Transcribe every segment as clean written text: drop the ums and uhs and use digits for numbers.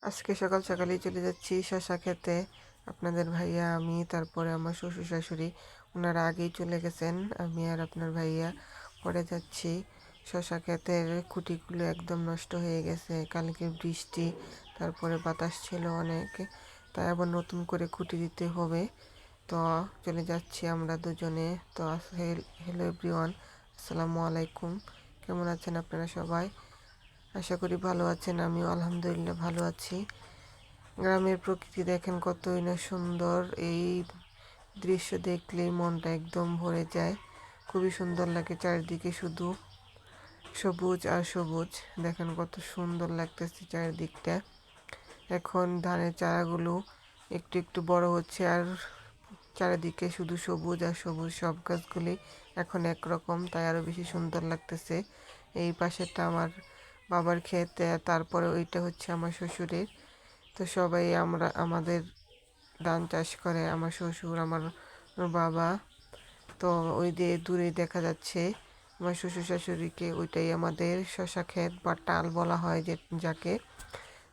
আজকে সকাল সকালেই চলে যাচ্ছি শশা খেতে। আপনাদের ভাইয়া, আমি, তারপরে আমার শ্বশুর শাশুড়ি ওনারা আগেই চলে গেছেন। আমি আর আপনার ভাইয়া পরে যাচ্ছি। শশা ক্ষেতের খুঁটিগুলো একদম নষ্ট হয়ে গেছে, কালকে বৃষ্টি, তারপরে বাতাস ছিল অনেক, তাই আবার নতুন করে খুঁটি দিতে হবে। তো চলে যাচ্ছি আমরা দুজনে। তো হ্যালো এভরিওয়ান, আসসালামু আলাইকুম। কেমন আছেন আপনারা সবাই? আশা করি ভালো আছেন। আমিও আলহামদুলিল্লাহ ভালো আছি। গ্রামের প্রকৃতি দেখেন কতই না সুন্দর। এই দৃশ্য দেখলেই মনটা একদম ভরে যায়। খুবই সুন্দর লাগে, চারিদিকে শুধু সবুজ আর সবুজ। দেখেন কত সুন্দর লাগতেছে চারিদিকটা। এখন ধানের চারাগুলো একটু একটু বড় হচ্ছে, আর চারিদিকে শুধু সবুজ আর সবুজ। সব গাছগুলি এখন একরকম, তাই আরও বেশি সুন্দর লাগতেছে। এই পাশেরটা আমার বাবার ক্ষেত, তারপরে ওইটা হচ্ছে আমার শ্বশুরের। তো সবাই আমরা আমাদের ধান চাষ করে, আমার শ্বশুর, আমার বাবা। তো ওই দিয়ে দূরে দেখা যাচ্ছে আমার শ্বশুর শাশুড়িকে, ওইটাই আমাদের শশা ক্ষেত বা টাল বলা হয় যে যাকে।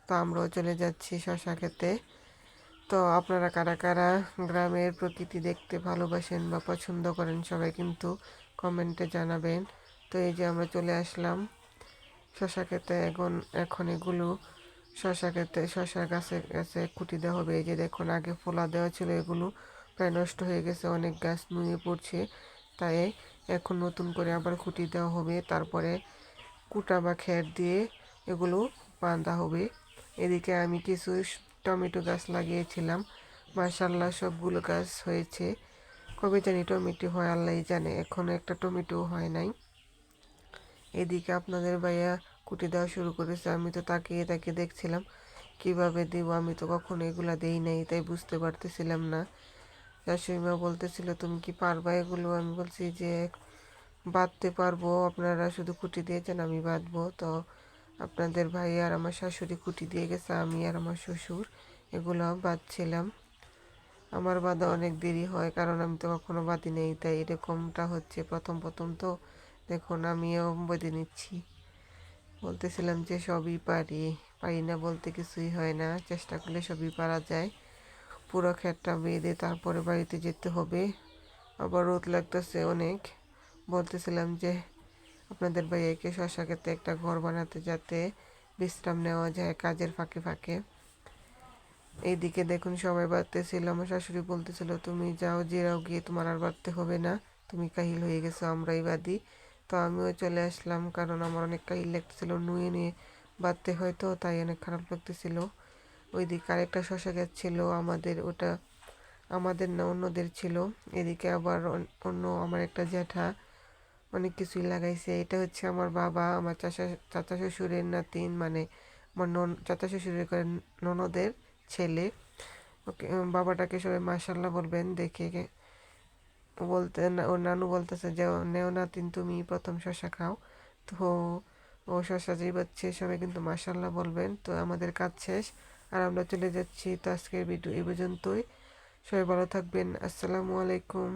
তো আমরাও চলে যাচ্ছি শশা খেতে। তো আপনারা কারা কারা গ্রামের প্রকৃতি দেখতে ভালোবাসেন বা পছন্দ করেন সবাই কিন্তু কমেন্টে জানাবেন। তো এই যে আমরা চলে আসলাম শশা খেতে। এখন এখন এগুলো শশা গাছে গাছে খুঁটি দেওয়া হবে। এই যে দেখুন, আগে ফোলা দেওয়া ছিল, এগুলো প্রায় নষ্ট হয়ে গেছে, অনেক গাছ নুয়ে পড়ছে, তাই এখন নতুন করে আবার খুঁটি দেওয়া হবে। তারপরে কুটা বা খ্যার দিয়ে এগুলো বাঁধা হবে। এদিকে আমি কিছু টমেটো গাছ লাগিয়েছিলাম, মাশাল্লাহ সবগুলো গাছ হয়েছে। কবে জানি টমেটো হয় আল্লাহ জানে, এখনো একটা টমেটো হয় নাই। এদিকে আপনাদের ভাইয়া কুটি দেওয়া শুরু করেছে। আমি তো তাকিয়ে তাকিয়ে দেখছিলাম কিভাবে দিব, আমি তো কখনো এগুলা দেই নাই, তাই বুঝতে পারতেছিলাম না। শাশুড়িমা বলতেছিল তুমি কি পারবা এগুলো? আমি বলছি যে বাঁধতে পারবো, আপনারা শুধু খুঁটি দিয়েছেন আমি বাঁধবো। তো আপনাদের ভাই আর আমার শাশুড়ি খুঁটি দিয়ে গেছে, আমি আর আমার শ্বশুর এগুলো বাঁধছিলাম। আমার বাঁধা অনেক দেরি হয়, কারণ আমি তো কখনো বাঁধি নেই, তাই এরকমটা হচ্ছে প্রথম প্রথম। তো দেখুন আমিও বেঁধে নিচ্ছি। বলতেছিলাম যে সবই পারি, পারি না বলতে কিছুই হয় না, চেষ্টা করলে সবই পারা যায়। পুরো ক্ষেতটা বেঁধে তারপরে বাড়িতে যেতে হবে। আবার রোদ লাগতেছে অনেক। বলতেছিলাম যে আপনাদের ভাইয়াকে শশা ক্ষেতে একটা ঘর বানাতে, যাতে বিশ্রাম নেওয়া যায় কাজের ফাঁকে ফাঁকে। এইদিকে দেখুন সবাই বাড়তেছিল, আমার শাশুড়ি বলতেছিল তুমি যাও, জিরাও গিয়ে, তোমার আর বাড়তে হবে না, তুমি কাহিল হয়ে গেছো, আমরাই বাদি। তো আমিও চলে আসলাম, কারণ আমার অনেক কাহিল লাগতেছিল, নুয়ে নিয়ে বাঁধতে হয়তো, তাই অনেক খারাপ লাগতেছিল। ওইদিকে আরেকটা শশা গাছ ছিল আমাদের, ওটা আমাদের না অন্যদের ছিল। এদিকে আবার অন্য আমার একটা জ্যাঠা অনেক কিছুই লাগাইছে। এটা হচ্ছে আমার বাবা, আমার চাচা শ্বশুরের নাতিন, মানে আমার চাচা শ্বশুরের করে ননদের ছেলে। ওকে বাবাটাকে সবাই মাশাল্লাহ বলবেন। দেখে বলতে ওর নানু বলতেছে যে নেও নাতিন, তুমি প্রথম শশা খাও। তো ও শশা যেই বাচ্চে সবাই কিন্তু মাশাল্লাহ বলবেন। তো আমাদের কাজ শেষ আর আমরা চলে যাচ্ছি। তো আজকের ভিডিও এই পর্যন্তই। সবাই ভালো থাকবেন। আসসালামু আলাইকুম।